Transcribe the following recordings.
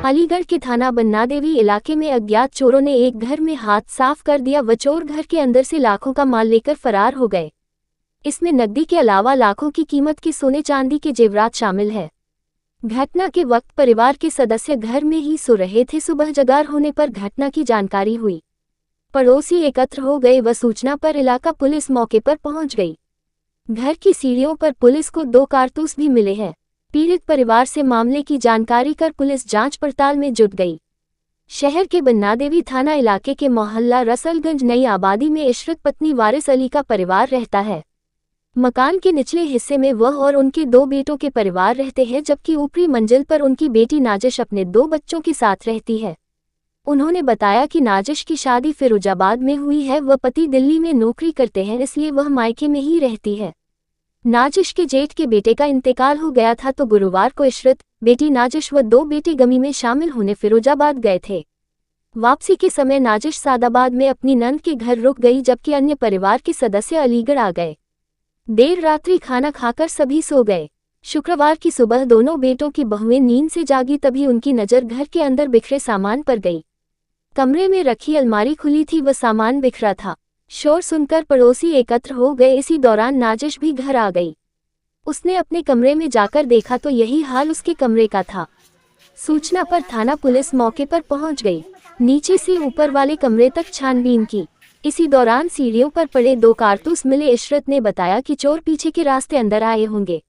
अलीगढ़ के थाना बन्नादेवी इलाके में अज्ञात चोरों ने एक घर में हाथ साफ कर दिया व चोर घर के अंदर से लाखों का माल लेकर फरार हो गए। इसमें नकदी के अलावा लाखों की कीमत के सोने चांदी के जेवरात शामिल है। घटना के वक्त परिवार के सदस्य घर में ही सो रहे थे। सुबह जगार होने पर घटना की जानकारी हुई। पड़ोसी एकत्र हो गए व सूचना पर इलाका पुलिस मौके पर पहुंच गई। घर की सीढ़ियों पर पुलिस को 2 कारतूस भी मिले हैं। पीड़ित परिवार से मामले की जानकारी कर पुलिस जांच पड़ताल में जुट गई। शहर के बन्नादेवी थाना इलाके के मोहल्ला रसलगंज नई आबादी में इशरत पत्नी वारिस अली का परिवार रहता है। मकान के निचले हिस्से में वह और उनके 2 बेटों के परिवार रहते हैं, जबकि ऊपरी मंजिल पर उनकी बेटी नाजिश अपने 2 बच्चों के साथ रहती है। उन्होंने बताया कि नाजिश की शादी फिरोजाबाद में हुई है। वह पति दिल्ली में नौकरी करते हैं, इसलिए वह मायके में ही रहती है। नाजिश के जेठ के बेटे का इंतकाल हो गया था, तो गुरुवार को इशरत, बेटी नाजिश व 2 बेटे गमी में शामिल होने फिरोजाबाद गए थे। वापसी के समय नाजिश सादाबाद में अपनी नंद के घर रुक गई, जबकि अन्य परिवार के सदस्य अलीगढ़ आ गए। देर रात्रि खाना खाकर सभी सो गए। शुक्रवार की सुबह दोनों बेटों की बहुएं नींद से जागी, तभी उनकी नज़र घर के अंदर बिखरे सामान पर गई। कमरे में रखी अलमारी खुली थी व सामान बिखरा था। शोर सुनकर पड़ोसी एकत्र हो गए। इसी दौरान नाजिश भी घर आ गई। उसने अपने कमरे में जाकर देखा तो यही हाल उसके कमरे का था। सूचना पर थाना पुलिस मौके पर पहुंच गई। नीचे से ऊपर वाले कमरे तक छानबीन की। इसी दौरान सीढ़ियों पर पड़े 2 कारतूस मिले। इशरत ने बताया कि चोर पीछे के रास्ते अंदर आए होंगे।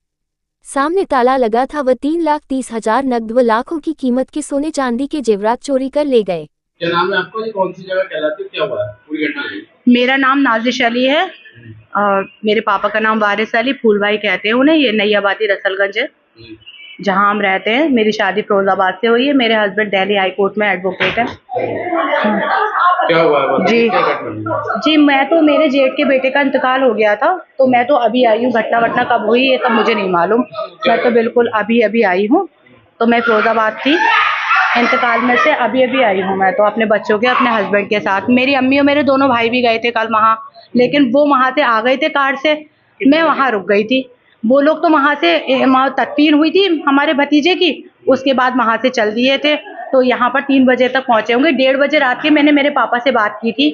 सामने ताला लगा था व 3,30,000 नकद व लाखों की कीमत के सोने चांदी के जेवरात चोरी कर ले गए। क्या नाम है आपका? ये कौन सी जगह कहलाती है? क्या हुआ है? पूरी घटना बताइए। मेरा नाम नाजिश अली है और मेरे पापा का नाम वारिस अली, फूल भाई कहते हैं उन्हें। ये नई आबादी रसलगंज है जहाँ हम रहते हैं। मेरी शादी फिरोजाबाद से हुई है। मेरे हस्बैंड दिल्ली हाई कोर्ट में एडवोकेट है। क्या हुआ है? जी क्या घटना? जी, मैं तो मेरे जेठ के बेटे का इंतकाल हो गया था, तो मैं तो अभी आई हूँ। घटना वटना कब हुई ये सब मुझे नहीं मालूम। मैं तो बिल्कुल अभी आई हूँ। तो मैं फिरोजाबाद थी, इंतकाल में से अभी आई हूँ। मैं तो अपने बच्चों के, अपने हस्बैंड के साथ। मेरी अम्मी और मेरे दोनों भाई भी गए थे कल वहाँ, लेकिन वो वहाँ से आ गए थे कार से। मैं वहाँ रुक गई थी। वो लोग तो वहाँ से तदफीन हुई थी हमारे भतीजे की, उसके बाद वहाँ से चल दिए थे। तो यहाँ पर 3 बजे तक पहुँचे होंगे। 1:30 बजे रात के मैंने मेरे पापा से बात की थी,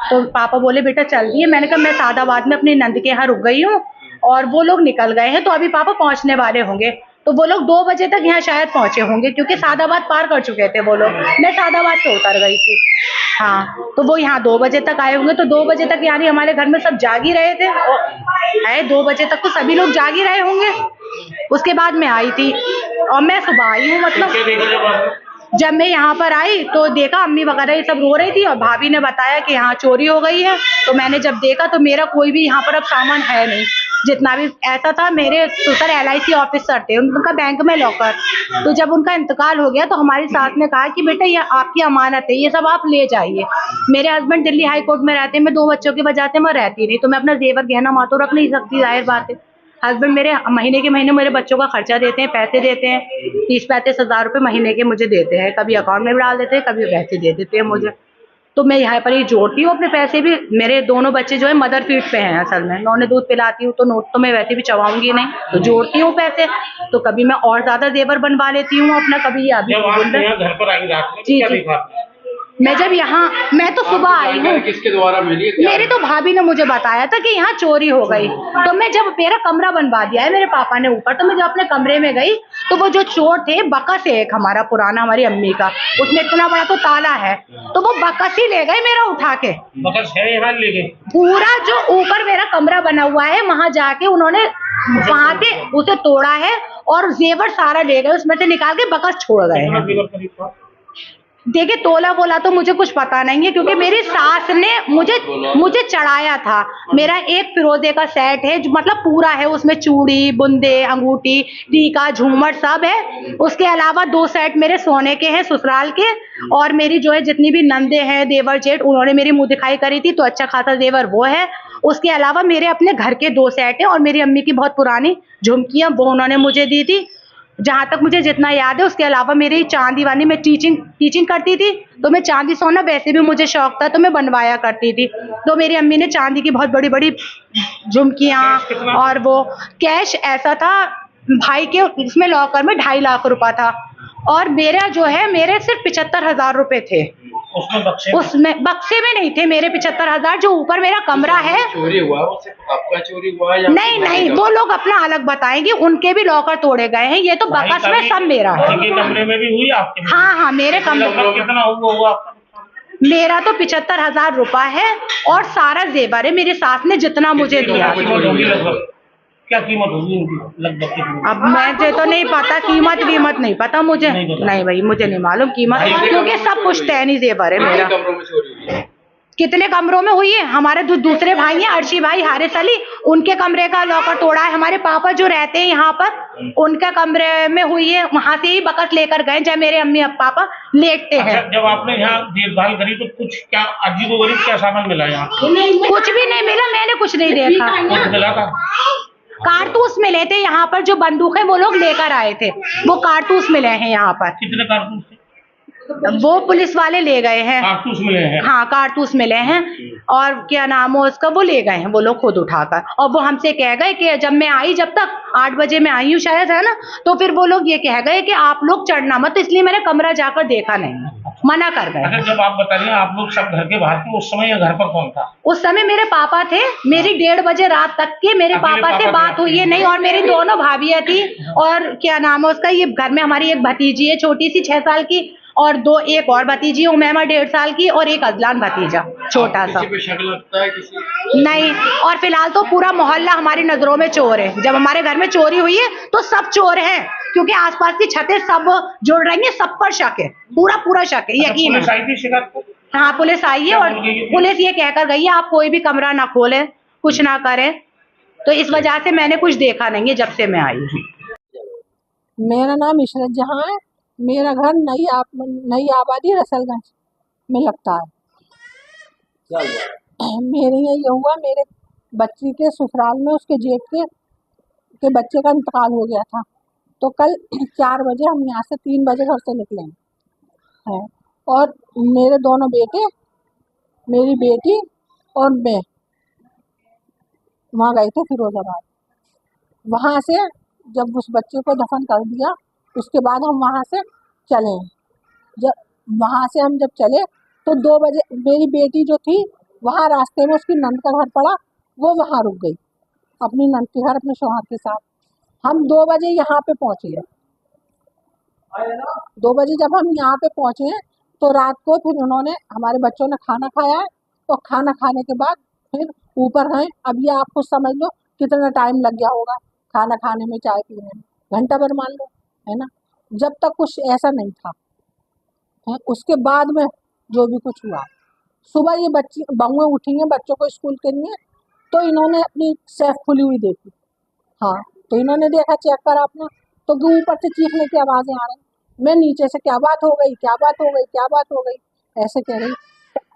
तो पापा बोले बेटा चल दिए। मैंने कहा मैं सादाबाद में अपनी नंद के यहाँ रुक गई हूँ और वो लोग निकल गए हैं, तो अभी पापा पहुँचने वाले होंगे। तो वो लोग 2 बजे तक यहाँ शायद पहुँचे होंगे, क्योंकि सादाबाद पार कर चुके थे वो लोग। मैं सादाबाद से उतर गई थी। हाँ, तो वो यहाँ 2 बजे तक आए होंगे। तो 2 बजे तक यानी हमारे घर में सब जाग ही रहे थे। और 2 बजे तक तो सभी लोग जाग ही रहे होंगे। उसके बाद मैं आई थी और मैं सुबह आई हूँ। मतलब जब मैं यहाँ पर आई तो देखा अम्मी वगैरह ये सब रो रही थी और भाभी ने बताया कि यहाँ चोरी हो गई है। तो मैंने जब देखा तो मेरा कोई भी यहाँ पर अब सामान है नहीं। जितना भी ऐसा था, मेरे ससुर LIC ऑफिसर थे, उनका बैंक में लॉकर। तो जब उनका इंतकाल हो गया तो हमारी सास ने कहा कि बेटा ये आपकी अमानत है, ये सब आप ले जाइए। मेरे हस्बैंड दिल्ली हाई कोर्ट में रहते हैं, मैं 2 बच्चों की वजह से मैं रहती नहीं, तो मैं अपना जेवर गहना मातो रख नहीं सकती, जाहिर बात है। हस्बैंड मेरे महीने के महीने मेरे बच्चों का खर्चा देते हैं, पैसे देते हैं। 30-35 हज़ार रुपये महीने के मुझे देते हैं। कभी अकाउंट में भी डाल देते हैं, कभी वैसे दे देते हैं मुझे। तो मैं यहाँ पर ही जोड़ती हूँ अपने पैसे भी। मेरे दोनों बच्चे जो है मदर फीड पे हैं असल में। मैं उन्हें दूध पिलाती हूँ, तो नोट तो मैं वैसे भी चबाऊंगी नहीं, तो जोड़ती हूँ पैसे। तो कभी मैं और ज्यादा जेवर बनवा लेती हूँ अपना, कभी अभी घर पर आई रात में क्या देखा? मैं जब यहाँ, मैं तो सुबह आई हूँ। किसके द्वारा मिली? मेरी तो भाभी ने मुझे बताया था कि यहाँ चोरी हो गई। तो मैं जब, मेरा कमरा बनवा दिया है मेरे पापा ने ऊपर, तो मैं जब अपने कमरे में गई तो वो जो चोर थे, बकस है एक हमारा पुराना, हमारी अम्मी का, उसमें इतना बड़ा तो ताला है, तो वो बकस ही ले गए मेरा उठा के। बकस है यहाँ ले गए? पूरा जो ऊपर मेरा कमरा बना हुआ है वहां जाके उन्होंने वहां से उसे तोड़ा है और जेवर सारा ले गए, उसमें से निकाल के बकस छोड़ गए हैं। देखिए तोला बोला तो मुझे कुछ पता नहीं है, क्योंकि मेरी सास ने मुझे चढ़ाया था। मेरा एक फिरोजे का सेट है जो मतलब पूरा है, उसमें चूड़ी, बुंदे, अंगूठी, टीका, झूमर सब है। उसके अलावा 2 सेट मेरे सोने के हैं ससुराल के, और मेरी जो है जितनी भी नंदे हैं, देवर जेठ, उन्होंने मेरी मुंह दिखाई करी थी तो अच्छा खासा जेवर वो है। उसके अलावा मेरे अपने घर के 2 सेट है और मेरी अम्मी की बहुत पुरानी झुमकियां वो उन्होंने मुझे दी थी, जहाँ तक मुझे जितना याद है। उसके अलावा मेरी चांदी वानी, मैं टीचिंग करती थी, तो मैं चांदी सोना वैसे भी मुझे शौक था, तो मैं बनवाया करती थी। तो मेरी अम्मी ने चांदी की बहुत बड़ी बड़ी झुमकियाँ, और वो कैश ऐसा था भाई के उसमें लॉकर में 2.5 लाख रुपया था, और मेरा जो है मेरे सिर्फ 75,000 रुपए थे। उसमें बक्से में नहीं थे मेरे 75,000। जो ऊपर मेरा कमरा है, चोरी हुआ वो सिर्फ आपका चोरी हुआ या नहीं नहीं, वो लोग अपना अलग बताएंगे, उनके भी लॉकर तोड़े गए हैं। ये तो बकस में सब मेरा है। कमरे में भी हुई आपके? हाँ, मेरे कमरे में कितना हुआ आपका? मेरा तो 75,000 रुपया है और सारा जेवर है। मेरी सास ने जितना मुझे दिया। क्या कीमत होगी इनकी लगभग? अब मुझे तो नहीं पता, कीमत नहीं पता मुझे। नहीं भाई, मुझे नहीं मालूम कीमत, क्योंकि सब कुछ तैनी जेवर है मेरा। कमरों में चोरी हुई है? कितने कमरों में हुई है? हमारे दूसरे भाई हैं, अर्शी भाई, हारिस अली, उनके कमरे का लॉकर तोड़ा है। हमारे पापा जो रहते हैं यहाँ पर, उनके कमरे में हुई है। वहां से ही बकस लेकर गए जब मेरे अम्मी अब पापा लेटते हैं। जब आपने यहाँ देखभाल करी तो कुछ क्या अजीबोगरीब क्या सामान मिला यहाँ? कुछ भी नहीं मिला, मैंने कुछ नहीं देखा। कुछ मिला था? कारतूस मिले थे यहाँ पर। जो बंदूक है वो लोग लेकर आए थे, वो कारतूस मिले हैं यहाँ पर। कितने कारतूस थे? वो पुलिस वाले ले गए हैं। कारतूस मिले हैं? हाँ, कारतूस मिले हैं। और क्या नाम है उसका, वो ले गए हैं वो लोग खुद उठाकर। और वो हमसे कह गए कि जब मैं आई, जब तक 8 बजे मैं आई हूँ शायद, है ना, तो फिर वो लोग ये कह गए कि आप लोग चढ़ना मत, इसलिए मैंने कमरा जाकर देखा नहीं, मना कर गए। अगर जब आप बता रही हैं आप लोग सब घर के बाहर थे, उस समय घर पर कौन था? उस समय मेरे पापा थे। मेरी 1:30 बजे रात तक के मेरे पापा से बात हुई है नहीं। और मेरी दोनों भाभियां थी। और क्या नाम है उसका, ये घर में हमारी एक भतीजी है छोटी सी 6 साल की, और एक और भतीजी उमैमा 1.5 साल की, और एक अजलान भतीजा छोटा सा। किसी पे शक लगता है किसी? नहीं। और फिलहाल तो पूरा मोहल्ला हमारी नजरों में चोर है। जब हमारे घर में चोरी हुई है तो सब चोर हैं, क्योंकि आसपास की छतें सब जुड़ रही हैं, सब पर शक है, पूरा शक है, यकीन है। पुलिस आई थी शिकायत को? हाँ, पुलिस आई है। और पुलिस ये कहकर गई है आप कोई भी कमरा ना खोले, कुछ ना करें। तो इस वजह से मैंने कुछ देखा नहीं है जब से मैं आई हूँ। मेरा नाम इशरत जहाँ है। मेरा घर नई आबादी रसलगंज में लगता है। मेरे ये हुआ, मेरे बच्ची के ससुराल में उसके जेठ के बच्चे का इंतकाल हो गया था। तो कल 4 बजे हम यहाँ से 3 बजे घर से निकले हैं। और मेरे दोनों बेटे, मेरी बेटी और मैं वहाँ गए थे फिरोजाबाद। वहाँ से जब उस बच्चे को दफन कर दिया, उसके बाद हम वहाँ से चले। जब वहाँ से हम जब चले तो 2 बजे मेरी बेटी जो थी वहाँ रास्ते में उसकी नंद का घर पड़ा, वो वहाँ रुक गई अपनी नंद के घर अपने शौहर के साथ। हम 2 बजे यहाँ पे पहुँचे। 2 बजे जब हम यहाँ पे पहुँचे तो रात को फिर उन्होंने, हमारे बच्चों ने खाना खाया है। और खाना खाने के बाद फिर ऊपर गए। अब ये आप खुद समझ लो कितना टाइम लग गया होगा खाना खाने में, चाय पीने में, घंटा भर मान लो, है ना। जब तक कुछ ऐसा नहीं था है। उसके बाद में जो भी कुछ हुआ, सुबह ये बहुएं उठी हैं बच्चों को स्कूल के लिए, तो इन्होंने अपनी सेफ खुली हुई देखी। हाँ, तो इन्होंने देखा, चेक करा अपना, तो ऊपर से चीखने की आवाज़ें आ रही। मैं नीचे से क्या बात हो गई, क्या बात हो गई, क्या बात हो गई, ऐसे कह रही।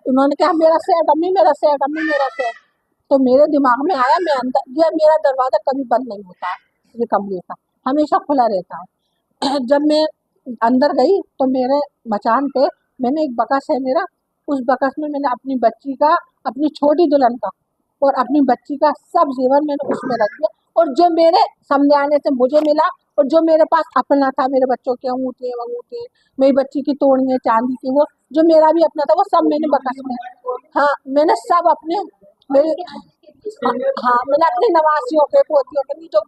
उन्होंने कहा मेरा सेट अम्मी, मेरा सेट अम्मी, मेरा सेट। तो मेरे दिमाग में आया, मैं अंदर, ये मेरा दरवाज़ा कभी बंद नहीं होता है, ये कमरे का हमेशा खुला रहता है। जब मैं अंदर गई तो मेरे मचान पे मैंने एक बकस है मेरा, उस बकस में मैंने अपनी बच्ची का, अपनी छोटी दुल्हन का और अपनी बच्ची का सब जेवर मैंने उसमें रख दिया। और जो मेरे सामने आने से मुझे मिला और जो मेरे पास अपना था, मेरे बच्चों के अंगूठे वंगूठे, मेरी बच्ची की तोड़ियाँ चांदी की, वो जो मेरा भी अपना था वो सब मैंने बकस में, हाँ मैंने सब अपने, मेरे, हाँ मैंने अपनी नवासियों के, पोतियों के जो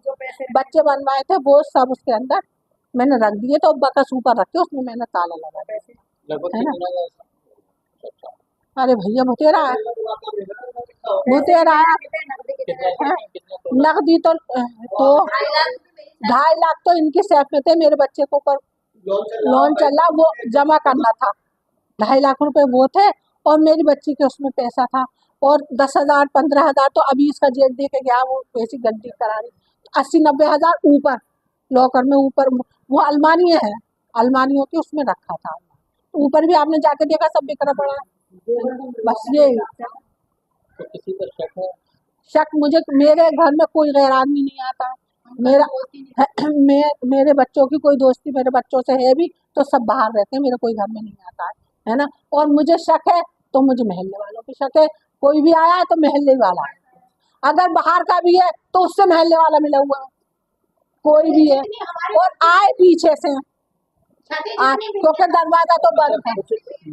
बच्चे बनवाए थे वो सब उसके अंदर मैंने रख दिए। तो बकस ऊपर रख के उसमें मैंने ताला लगा दिया, है ना। अरे भैया मुतेरा है, मुतेरा है। नकदी तो 2.5 लाख तो इनकी सेफ में थे। मेरे बच्चे को ऊपर लोन चला, वो जमा करना था, 2.5 लाख रुपए वो थे। और मेरी बच्ची के उसमें पैसा था, और 10,000 15,000 तो अभी इसका जेठ दे के गया, वो वैसी गड्डी करा रही। 80-90 हज़ार ऊपर लॉकर में, ऊपर वो अलमारियाँ है, अलमारियों की उसमें रखा था। ऊपर भी आपने जाके देखा सब बिखरा पड़ा है। बस ये तो किसी पर शक है? शक मुझे, मेरे घर में कोई गैर आदमी नहीं आता है। मेरे बच्चों की कोई दोस्ती मेरे बच्चों से है भी तो सब बाहर रहते हैं, मेरे कोई घर में नहीं आता है ना। और मुझे शक है तो मुझे मोहल्ले वालों की शक है। कोई भी आया है तो मोहल्ले वाला है, अगर बाहर का भी है तो उससे मोहल्ले वाला मिला हुआ है, कोई भी है। और आए पीछे से क्योंकि दरवाजा तो बंद है।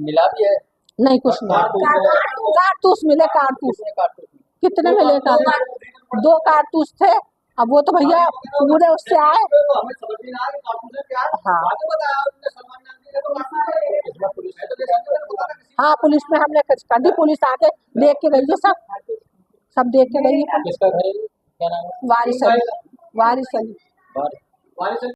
मिला भी है। नहीं कुछ नहीं, कारतूस मिले, कारतूस कितने मिले कारतूस? 2 कारतूस थे। अब वो तो भैया पूरे उससे आए। हाँ हाँ, पुलिस में हमने कर दी, पुलिस आके देख के गई है, सब देख के गई है। किसका घर है? क्या नाम है? वारिस अली।